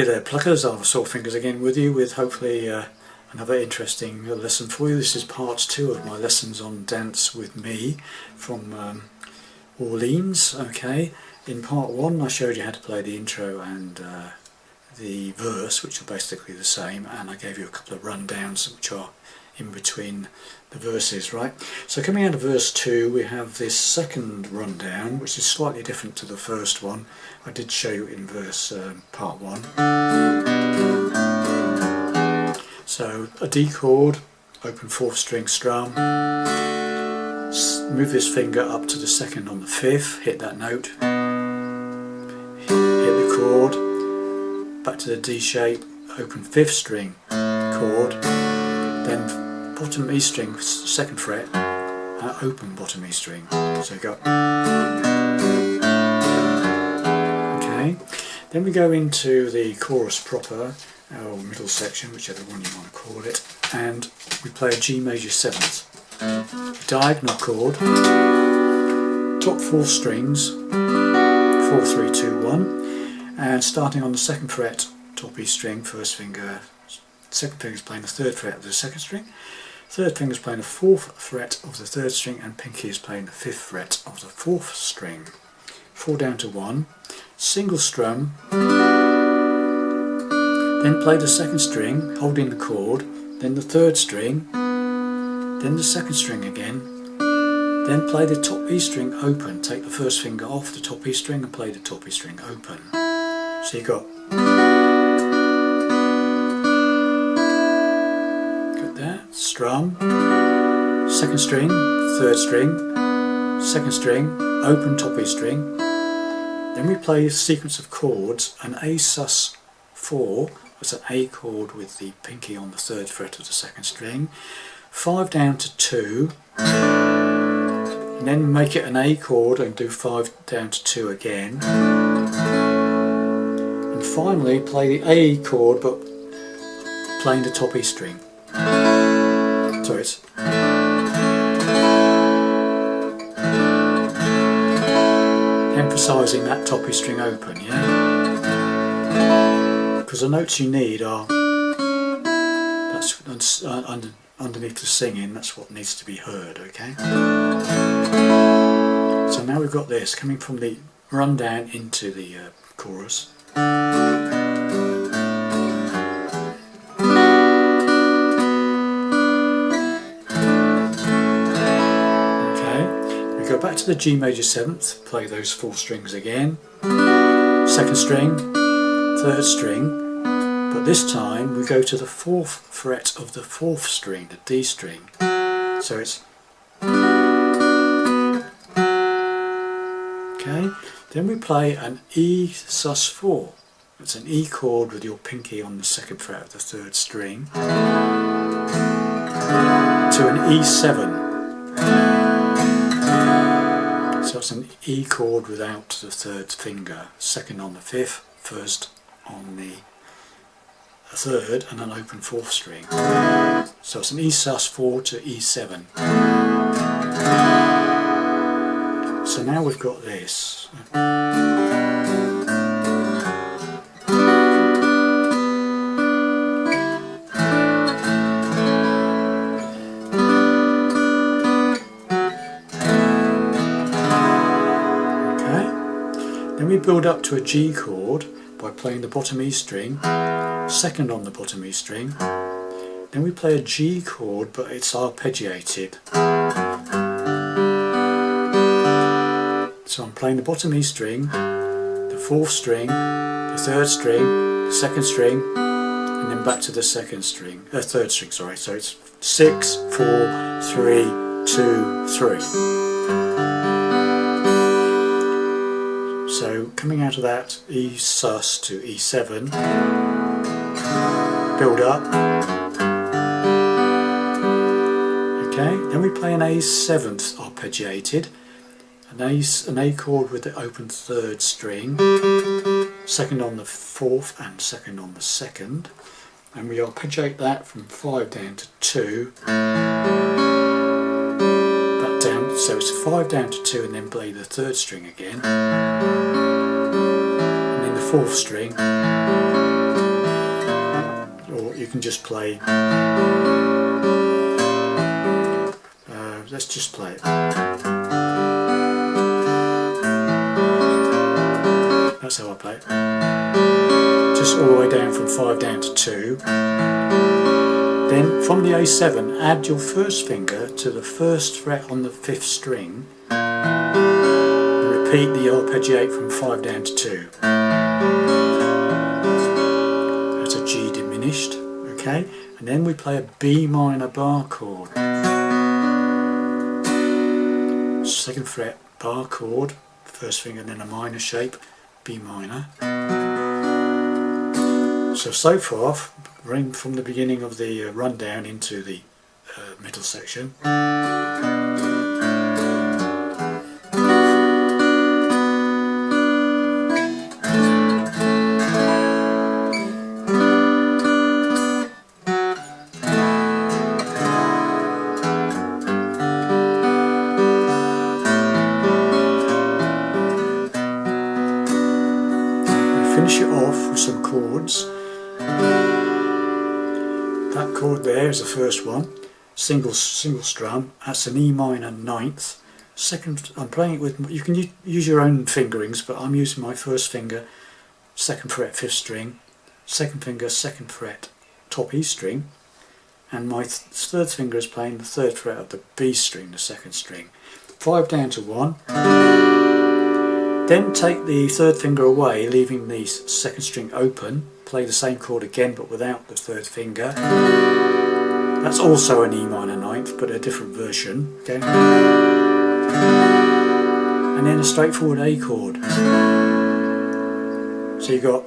Hi there pluckers, I'll Sore Fingers again with you with hopefully another interesting lesson for you. This is part 2 of my lessons on dance with me from Orleans. Okay, in part 1 I showed you how to play the intro and the verse, which are basically the same, and I gave you a couple of rundowns which are in between the verses, right? So coming out of verse 2 we have this second rundown which is slightly different to the first one. I did show you in verse part 1. So a D chord, open 4th string strum, move this finger up to the 2nd on the 5th, hit that note, hit the chord, back to the D shape, open 5th string chord, then bottom E string, 2nd fret, open bottom E string. So you go. Okay, then we go into the chorus proper, or middle section, whichever one you want to call it, and we play a G major 7th. Diagonal chord, top 4 strings, 4, 3, 2, 1, and starting on the 2nd fret, top E string, 1st finger, 2nd finger is playing the 3rd fret of the 2nd string, 3rd finger is playing the 4th fret of the 3rd string, and pinky is playing the 5th fret of the 4th string. 4 down to 1, single strum, then play the 2nd string, holding the chord, then the 3rd string, then the 2nd string again, then play the top E string open, take the 1st finger off the top E string and play the top E string open. So you got that, strum, 2nd string, 3rd string, 2nd string, open top E string, then we play a sequence of chords, an A sus4, that's an A chord with the pinky on the 3rd fret of the 2nd string, 5 down to 2, and then make it an A chord and do 5 down to 2 again, and finally play the A chord but playing the top E string. So it's emphasising that top E string open, yeah? Because the notes you need are, that's underneath the singing, that's what needs to be heard, okay? So now we've got this coming from the rundown into the chorus. Go back to the G major 7th, play those 4 strings again, 2nd string, 3rd string, but this time we go to the 4th fret of the 4th string, the D string, so it's okay. Then we play an E sus4, it's an E chord with your pinky on the 2nd fret of the 3rd string, to an E7. So it's an E chord without the 3rd finger, 2nd on the 5th, 1st on the 3rd, and an open 4th string. So it's an E sus4 to E7. So now we've got this. Then we build up to a G chord by playing the bottom E string, 2nd on the bottom E string, then we play a G chord but it's arpeggiated. So I'm playing the bottom E string, the 4th string, the 3rd string, the 2nd string, and then back to the 2nd string, 3rd string, sorry, so it's 6, 4, 3, 2, 3. So coming out of that E sus to E7, build up, okay, then we play an A 7th arpeggiated, an A chord with the open 3rd string, 2nd on the 4th and 2nd on the 2nd, and we arpeggiate that from 5 down to 2, back down, so it's 5 down to 2 and then play the 3rd string again, and then the 4th string, you can just play. Let's just play it. That's how I play it. Just all the way down from 5 down to 2. Then from the A7, add your first finger to the first fret on the 5th string. Repeat the arpeggiate from 5 down to 2. That's a G diminished, okay? And then we play a B minor bar chord. 2nd fret, bar chord, first finger, then a minor shape, B minor. So far, running from the beginning of the rundown into the middle section. Finish it off with some chords. That chord there is the first one, single strum. That's an E minor 9th. Second, I'm playing it with. You can use your own fingerings, but I'm using my first finger, 2nd fret 5th string, 2nd finger 2nd fret top E string, and my 3rd finger is playing the 3rd fret of the B string, the 2nd string. 5 down to 1. Then take the 3rd finger away, leaving the 2nd string open. Play the same chord again, but without the 3rd finger. That's also an E minor 9th, but a different version. Okay. And then a straightforward A chord. So you got.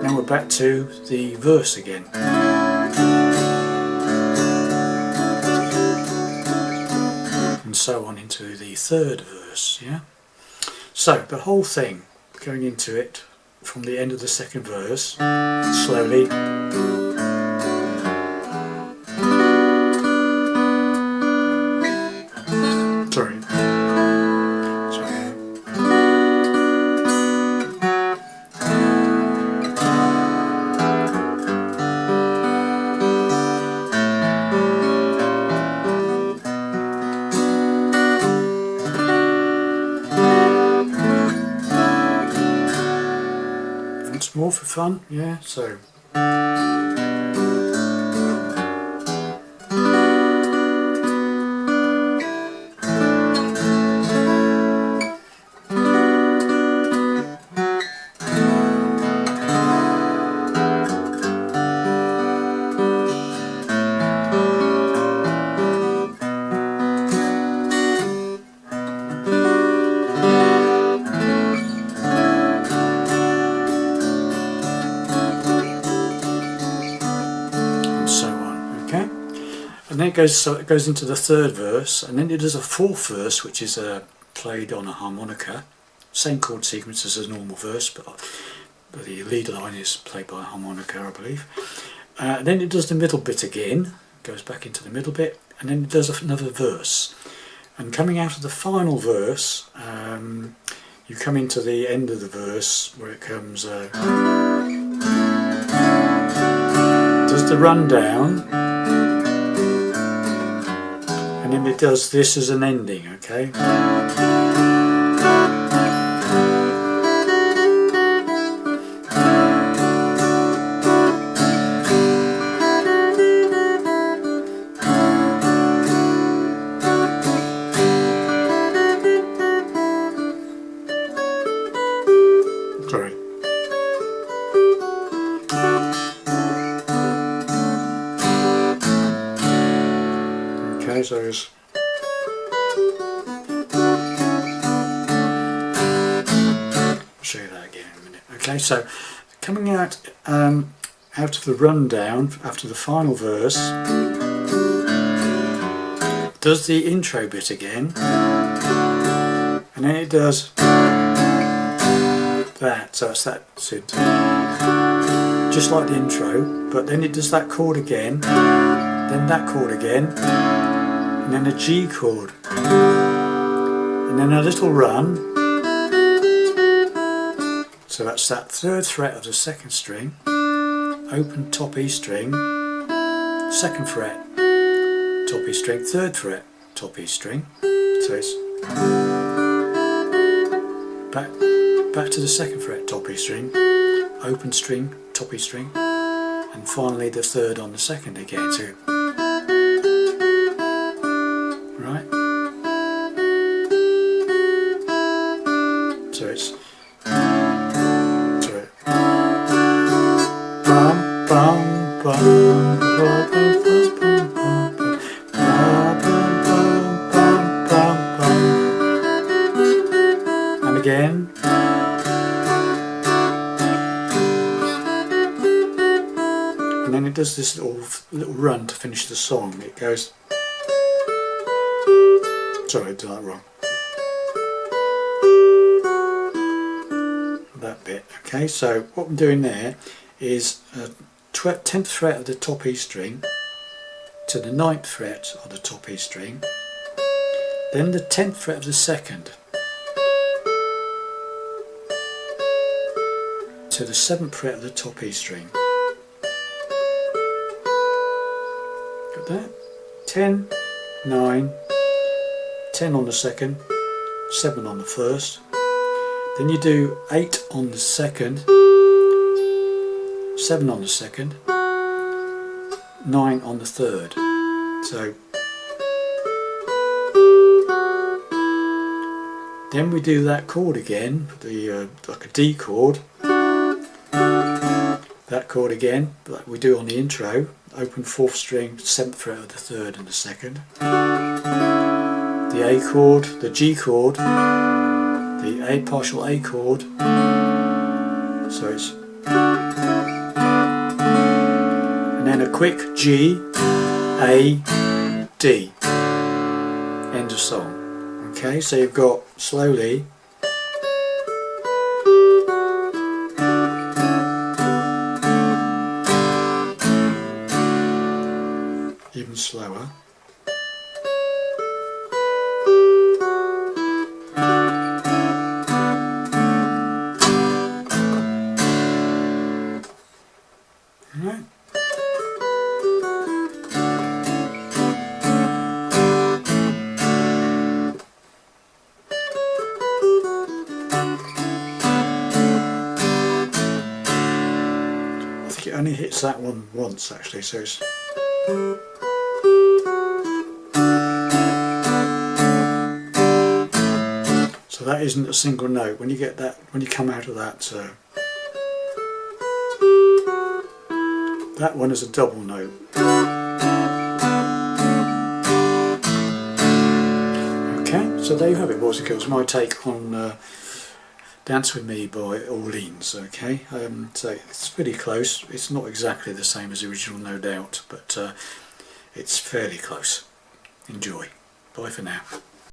Now we're back to the verse again. And so on into the 3rd verse, yeah? So the whole thing, going into it from the end of the 2nd verse, slowly. Sorry. More for fun, yeah, so. And then it goes into the 3rd verse, and then it does a 4th verse, which is played on a harmonica. Same chord sequence as a normal verse, but the lead line is played by a harmonica, I believe. Then it does the middle bit again, goes back into the middle bit, and then it does another verse. And coming out of the final verse, you come into the end of the verse where it comes. Does the rundown. And then it does this as an ending, okay? Sorry. Okay, so it's I'll show you that again in a minute. Okay, so coming out of the rundown after the final verse, does the intro bit again, and then it does that. So it's that, just like the intro, but then it does that chord again, then that chord again, and then a G chord, and then a little run, So that's that third fret of the second string, open top E string, second fret, top E string, third fret, top E string. So it's back to the second fret, top E string, open string, top E string, and finally the third on the second again. So, right? So it's bum bum bum bum bum bum bum, and again. And then it does this little run to finish the song. It goes. Sorry, I did that wrong. That bit. Okay, so what I'm doing there is 10th fret of the top E string to the 9th fret of the top E string, then the 10th fret of the second to the 7th fret of the top E string. Got that? 10, 9, 10 on the second, 7 on the first, then you do 8 on the second, 7 on the second, 9 on the third. So then we do that chord again, the like a D chord, that chord again, like we do on the intro, open 4th string, 7th fret of the third and the second, the A chord, the G chord, the A partial A chord, so it's, and then a quick G, A, D, end of song. Okay, so you've got slowly, even slower. Right. I think it only hits that one once actually, so it's so that isn't a single note. When you get that, when you come out of that, that one is a double note. Okay, so there you have it, boys and girls. My take on Dance With Me by Orleans. Okay, so it's pretty close. It's not exactly the same as the original, no doubt, but it's fairly close. Enjoy. Bye for now.